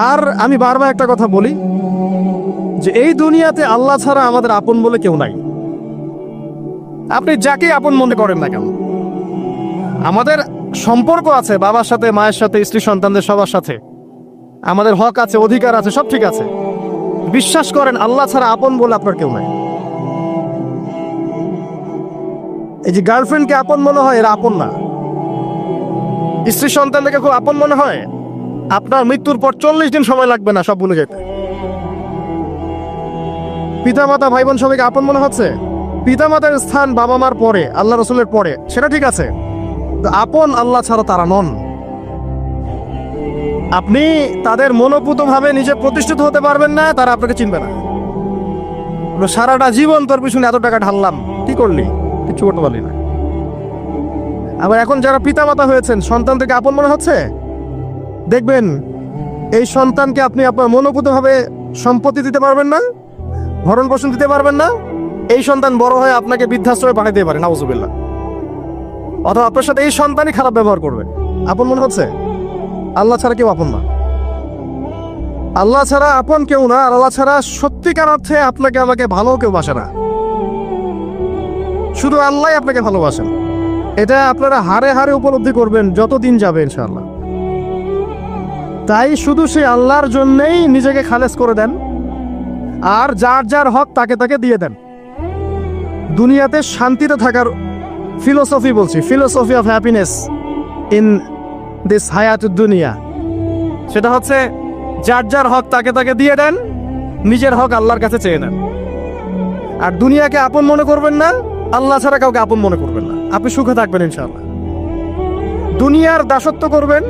আর আমি বারবার একটা কথা বলি যে এই দুনিয়াতে আল্লাহ ছাড়া আমাদের আপন বলে কেউ নাই। আপনি যাকে আপন মনে করেন না কেন, আমাদের সম্পর্ক আছে বাবার সাথে, মায়ের সাথে, স্ত্রী সন্তানদের সবার সাথে, আমাদের হক আছে, অধিকার আছে, সব ঠিক আছে। বিশ্বাস করেন আল্লাহ ছাড়া আপন বলে আপনার কেউ নাই। এই যে গার্লফ্রেন্ডকে আপন মনে হয়, এরা আপন না। স্ত্রী সন্তানদেরকে খুব আপন মনে হয়, আপনার মৃত্যুর পর 40 দিন সময় লাগবে না সব ভুলে যেতে। পিতামাতা, ভাই বোন সবাইকে আপন মনে হচ্ছে। পিতামাতার স্থান বাবা মার পরে, আল্লাহ রসুলের পরে, সেটা ঠিক আছে। আপন আল্লাহ ছাড়া তারা নন। আপনি তাদের মনোপুত ভাবে নিজে প্রতিষ্ঠিত হতে পারবেন না, তারা আপনাকে চিনবে না। সারাটা জীবন তোর পিছনে এত টাকা ঢাললাম, কি করলি? কিছু করতে পারলি না। আবার এখন যারা পিতামাতা হয়েছেন, সন্তান থেকে আপন মনে হচ্ছে, দেখবেন এই সন্তানকে আপনি আপনার মনোপুত ভাবে সম্পত্তি দিতে পারবেন না, ভরণ পোষণ দিতে পারবেন না। এই সন্তান বড় হয়ে আপনাকে বৃদ্ধাশ্রমে পাঠিয়ে দিতে পারে, নাউজুবিল্লাহ। অথবা আপনার সাথে এই সন্তানই খারাপ ব্যবহার করবে। আপন মনে হচ্ছে? আল্লাহ ছাড়া কেউ আপন না। আল্লাহ ছাড়া আপন কেউ না। আর আল্লাহ ছাড়া সত্যিকার অর্থে আপনাকে আমাকে ভালো কেউ বাসে না। শুধু আল্লাহ আপনাকে ভালোবাসেন। এটা আপনারা হারে হারে উপলব্ধি করবেন যত দিন যাবে ইনশাআল্লাহ। তাই শুধু সেই আল্লাহর জন্যই নিজেকে খালেস করে দেন, আর যার যার হক তাকে তাকে দিয়ে দেন। দুনিয়াতে শান্তিতে থাকার ফিলোসফি বলছি, philosophy of happiness in this হায়াত দুনিয়া, সেটা হচ্ছে যার যার হক তাকে তাকে দিয়ে দেন, নিজের হক আল্লাহর কাছে চেয়ে নেন। আর দুনিয়াকে আপন মনে করবেন না, আল্লাহ ছাড়া কাউকে আপন মনে করবেন না। আপনি সুখে থাকবেন ইনশাআল্লাহ। দুনিয়ার দাসত্ব করবেন,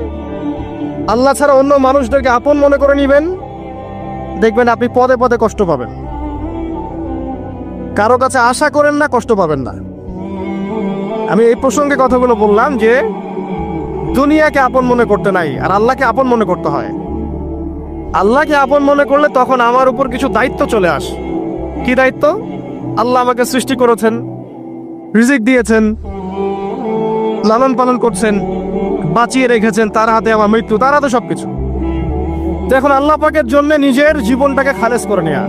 আল্লাহ ছাড়া অন্য মানুষদেরকে আপন মনে করে নিবেন, দেখবেন আপনি পদে পদে কষ্ট পাবেন। কারো কাছে আশা করেন না, কষ্ট পাবেন না। আমি এই প্রসঙ্গে কথাগুলো বললাম যে দুনিয়াকে আপন মনে করতে নাই, আর আল্লাহকে আপন মনে করতে হয়। আল্লাহকে আপন মনে করলে তখন আমার উপর কিছু দায়িত্ব চলে আসে। কি দায়িত্ব? আল্লাহ আমাকে সৃষ্টি করেছেন, রিজিক দিয়েছেন, লালন পালন করছেন, বাঁচিয়ে রেখেছেন, তার হাতে আমার মৃত্যু, তার হাতে সবকিছু। এখন আল্লাহ পাকের জন্য নিজের জীবনটাকে খালেস করে নেওয়া,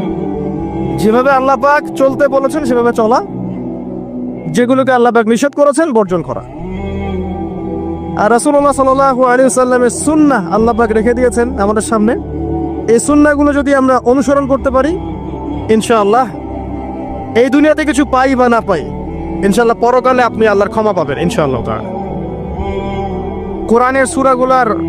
যেভাবে আল্লাহ পাক চলতে বলেছেন সেভাবে চলা, যেগুলোকে আল্লাহ পাক নিষেধ করেছেন বর্জন করা। আর রাসূলুল্লাহ সাল্লাল্লাহু আলাইহি ওয়াসাল্লামের সুন্নাহ আল্লাহ পাক রেখে দিয়েছেন আমাদের সামনে। এই সুন্নাহগুলো যদি আমরা অনুসরণ করতে পারি, ইনশাআল্লাহ এই দুনিয়াতে কিছু পাই বা না পাই, ইনশাআল্লাহ পরকালে আপনি আল্লাহর ক্ষমা পাবেন ইনশাআল্লাহ। কোরআনের সূরাগুলোর